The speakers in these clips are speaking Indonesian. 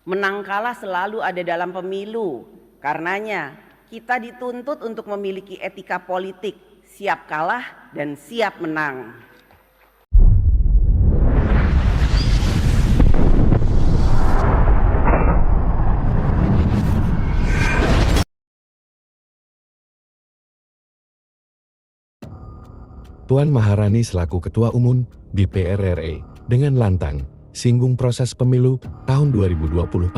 Menang kalah selalu ada dalam pemilu. Karenanya kita dituntut untuk memiliki etika politik, siap kalah dan siap menang. Puan Maharani selaku Ketua Umum DPR RI dengan lantang singgung proses pemilu tahun 2024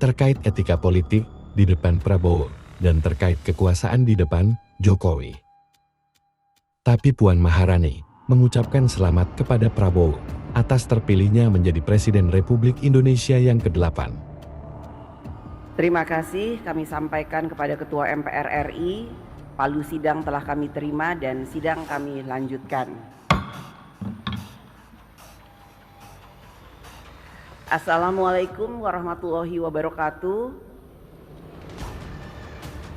terkait etika politik di depan Prabowo dan terkait kekuasaan di depan Jokowi. Tapi Puan Maharani mengucapkan selamat kepada Prabowo atas terpilihnya menjadi Presiden Republik Indonesia yang ke-8. Terima kasih kami sampaikan kepada Ketua MPR RI. Palu sidang telah kami terima dan sidang kami lanjutkan. Assalamualaikum warahmatullahi wabarakatuh.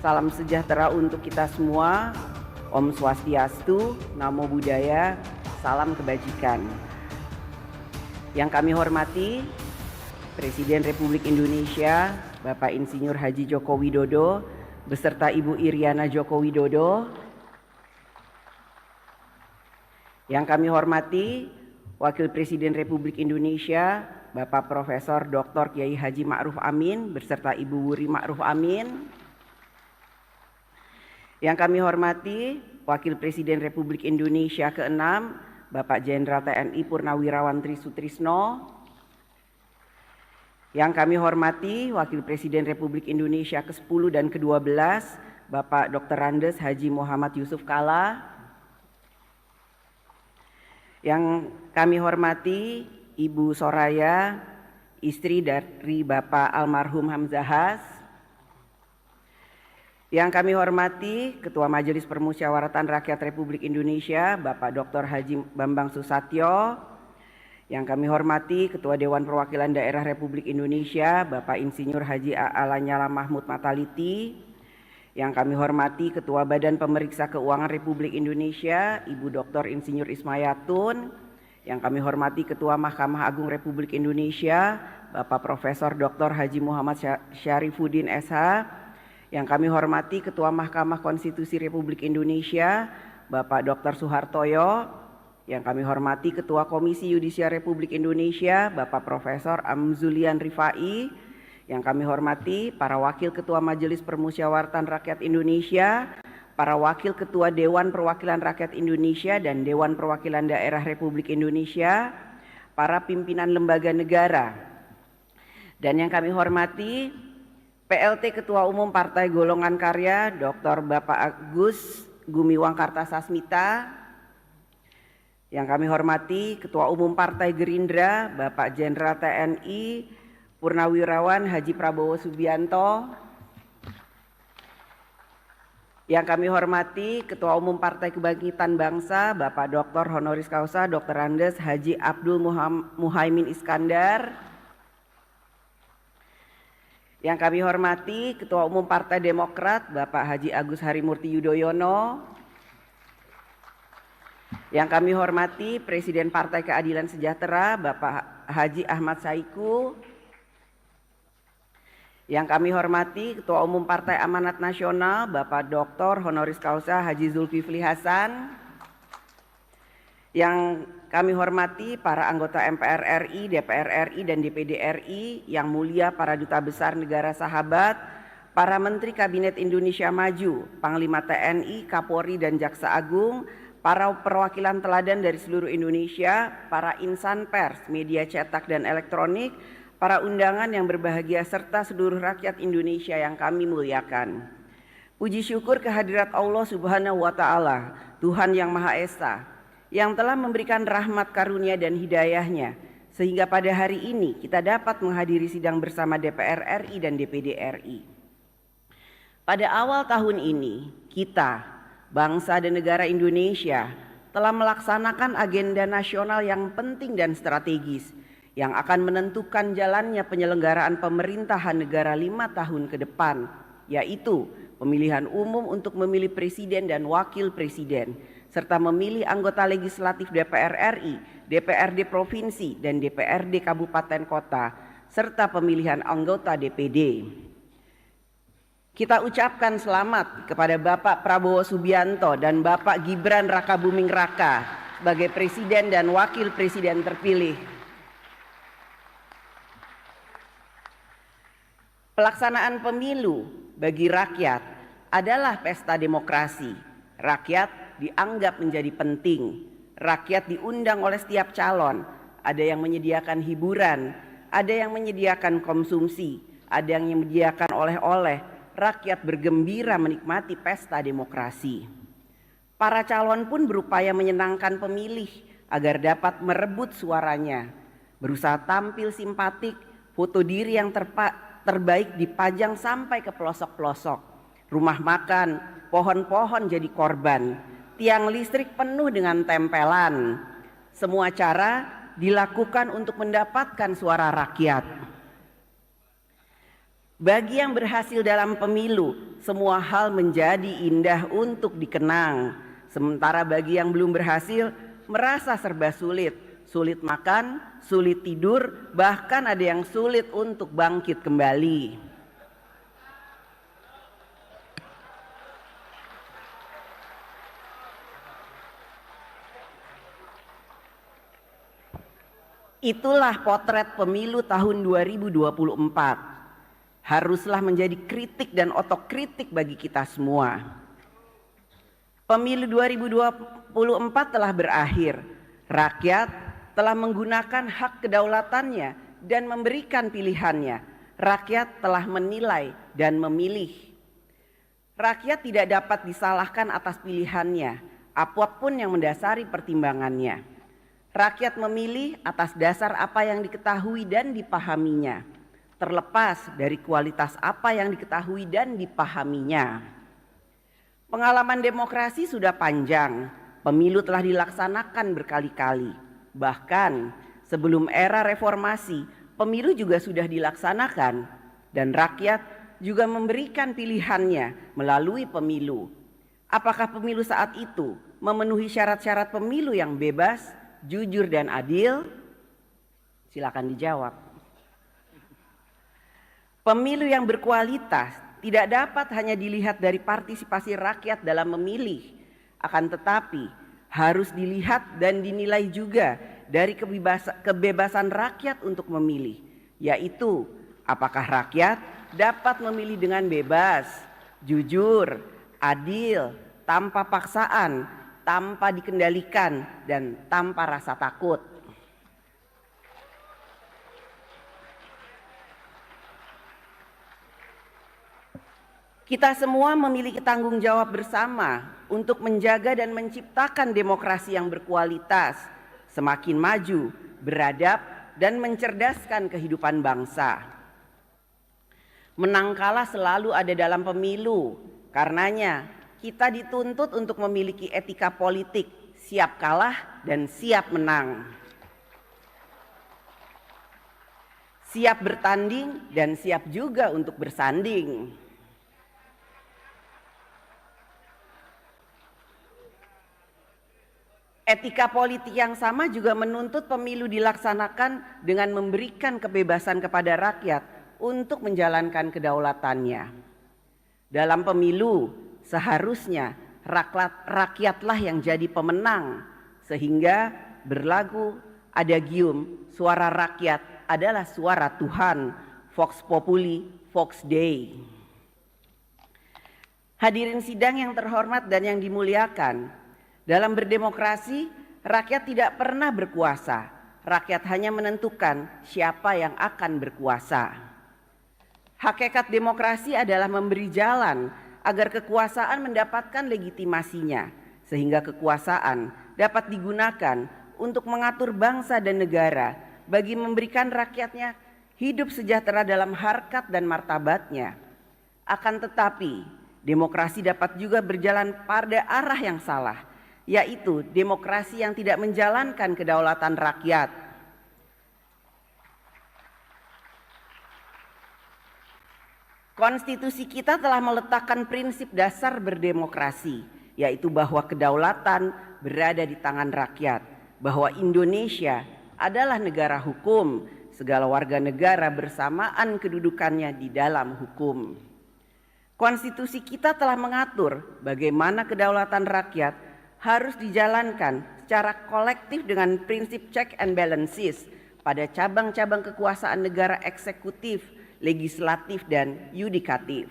Salam sejahtera untuk kita semua. Om Swastiastu, Namo Buddhaya, salam kebajikan. Yang kami hormati Presiden Republik Indonesia, Bapak Insinyur Haji Joko Widodo, beserta Ibu Iriana Joko Widodo. Yang kami hormati Wakil Presiden Republik Indonesia, Bapak Profesor Dr. Kiai Haji Ma'ruf Amin beserta Ibu Wuri Ma'ruf Amin. Yang kami hormati Wakil Presiden Republik Indonesia ke-6, Bapak Jenderal TNI Purnawirawan Tri Sutrisno. Yang kami hormati Wakil Presiden Republik Indonesia ke-10 dan ke-12, Bapak Dr. Andes Haji Muhammad Yusuf Kalla. Yang kami hormati Ibu Soraya, istri dari Bapak almarhum Hamzahas. Yang kami hormati Ketua Majelis Permusyawaratan Rakyat Republik Indonesia, Bapak Dr. Haji Bambang Susatyo. Yang kami hormati Ketua Dewan Perwakilan Daerah Republik Indonesia, Bapak Insinyur Haji A.A. Lanyala Mahmud Mataliti. Yang kami hormati Ketua Badan Pemeriksa Keuangan Republik Indonesia, Ibu Dr. Insinyur Ismayatun. Yang kami hormati Ketua Mahkamah Agung Republik Indonesia, Bapak Profesor Dr. Haji Muhammad Syarifuddin SH. Yang kami hormati Ketua Mahkamah Konstitusi Republik Indonesia, Bapak Dr. Suhartoyo. Yang kami hormati Ketua Komisi Yudisial Republik Indonesia, Bapak Profesor Amzulian Rifai. Yang kami hormati para Wakil Ketua Majelis Permusyawaratan Rakyat Indonesia, para Wakil Ketua Dewan Perwakilan Rakyat Indonesia dan Dewan Perwakilan Daerah Republik Indonesia, para pimpinan lembaga negara. Dan yang kami hormati PLT Ketua Umum Partai Golongan Karya, Dr. Bapak Agus Gumiwang Kartasasmita. Yang kami hormati Ketua Umum Partai Gerindra, Bapak Jenderal TNI Purnawirawan Haji Prabowo Subianto. Yang kami hormati Ketua Umum Partai Kebangkitan Bangsa, Bapak Dr. Honoris Causa Dr. Andes Haji Abdul Muhaimin Iskandar. Yang kami hormati Ketua Umum Partai Demokrat, Bapak Haji Agus Harimurti Yudhoyono. Yang kami hormati Presiden Partai Keadilan Sejahtera, Bapak Haji Ahmad Saiku. Yang kami hormati Ketua Umum Partai Amanat Nasional, Bapak Dr. Honoris Causa Haji Zulkifli Hasan. Yang kami hormati para anggota MPR RI, DPR RI, dan DPD RI, yang mulia para duta besar negara sahabat, para Menteri Kabinet Indonesia Maju, Panglima TNI, Kapolri, dan Jaksa Agung, para perwakilan teladan dari seluruh Indonesia, para insan pers, media cetak dan elektronik, para undangan yang berbahagia, serta seluruh rakyat Indonesia yang kami muliakan. Puji syukur kehadirat Allah Subhanahu wa Ta'ala, Tuhan yang Maha Esa, yang telah memberikan rahmat karunia dan hidayahnya, sehingga pada hari ini kita dapat menghadiri sidang bersama DPR RI dan DPD RI. Pada awal tahun ini, kita, bangsa dan negara Indonesia, telah melaksanakan agenda nasional yang penting dan strategis, yang akan menentukan jalannya penyelenggaraan pemerintahan negara 5 tahun ke depan, yaitu pemilihan umum untuk memilih presiden dan wakil presiden, serta memilih anggota legislatif DPR RI, DPRD Provinsi, dan DPRD Kabupaten Kota, serta pemilihan anggota DPD. Kita ucapkan selamat kepada Bapak Prabowo Subianto dan Bapak Gibran Rakabuming Raka sebagai Presiden dan Wakil Presiden terpilih. Pelaksanaan pemilu bagi rakyat adalah pesta demokrasi. Rakyat dianggap menjadi penting. Rakyat diundang oleh setiap calon. Ada yang menyediakan hiburan, ada yang menyediakan konsumsi, ada yang menyediakan oleh-oleh. Rakyat bergembira menikmati pesta demokrasi. Para calon pun berupaya menyenangkan pemilih agar dapat merebut suaranya. Berusaha tampil simpatik, foto diri yang terbaik dipajang sampai ke pelosok-pelosok. Rumah makan, pohon-pohon jadi korban. Tiang listrik penuh dengan tempelan. Semua cara dilakukan untuk mendapatkan suara rakyat. Bagi yang berhasil dalam pemilu, semua hal menjadi indah untuk dikenang. Sementara bagi yang belum berhasil, merasa serba sulit. Sulit makan, sulit tidur, bahkan ada yang sulit untuk bangkit kembali. Itulah potret pemilu tahun 2024. Haruslah menjadi kritik dan otokritik bagi kita semua. Pemilu 2024 telah berakhir. Rakyat telah menggunakan hak kedaulatannya dan memberikan pilihannya. Rakyat telah menilai dan memilih. Rakyat tidak dapat disalahkan atas pilihannya, apapun yang mendasari pertimbangannya. Rakyat memilih atas dasar apa yang diketahui dan dipahaminya, terlepas dari kualitas apa yang diketahui dan dipahaminya. Pengalaman demokrasi sudah panjang, pemilu telah dilaksanakan berkali-kali. Bahkan sebelum era reformasi, pemilu juga sudah dilaksanakan dan rakyat juga memberikan pilihannya melalui pemilu. Apakah pemilu saat itu memenuhi syarat-syarat pemilu yang bebas, jujur dan adil? Silakan dijawab. Pemilu yang berkualitas tidak dapat hanya dilihat dari partisipasi rakyat dalam memilih, akan tetapi harus dilihat dan dinilai juga dari kebebasan rakyat untuk memilih, yaitu apakah rakyat dapat memilih dengan bebas, jujur, adil, tanpa paksaan, tanpa dikendalikan, dan tanpa rasa takut. Kita semua memiliki tanggung jawab bersama untuk menjaga dan menciptakan demokrasi yang berkualitas, semakin maju, beradab, dan mencerdaskan kehidupan bangsa. Menang kalah selalu ada dalam pemilu, karenanya kita dituntut untuk memiliki etika politik, siap kalah dan siap menang. Siap bertanding dan siap juga untuk bersanding. Etika politik yang sama juga menuntut pemilu dilaksanakan dengan memberikan kebebasan kepada rakyat untuk menjalankan kedaulatannya. Dalam pemilu seharusnya rakyatlah yang jadi pemenang, sehingga berlagu adagium suara rakyat adalah suara Tuhan, Vox Populi, Vox Dei. Hadirin sidang yang terhormat dan yang dimuliakan, dalam berdemokrasi, rakyat tidak pernah berkuasa. Rakyat hanya menentukan siapa yang akan berkuasa. Hakikat demokrasi adalah memberi jalan agar kekuasaan mendapatkan legitimasinya, sehingga kekuasaan dapat digunakan untuk mengatur bangsa dan negara bagi memberikan rakyatnya hidup sejahtera dalam harkat dan martabatnya. Akan tetapi, demokrasi dapat juga berjalan pada arah yang salah, yaitu demokrasi yang tidak menjalankan kedaulatan rakyat. Konstitusi kita telah meletakkan prinsip dasar berdemokrasi, yaitu bahwa kedaulatan berada di tangan rakyat, bahwa Indonesia adalah negara hukum, segala warga negara bersamaan kedudukannya di dalam hukum. Konstitusi kita telah mengatur bagaimana kedaulatan rakyat harus dijalankan secara kolektif dengan prinsip check and balances pada cabang-cabang kekuasaan negara eksekutif, legislatif, dan yudikatif.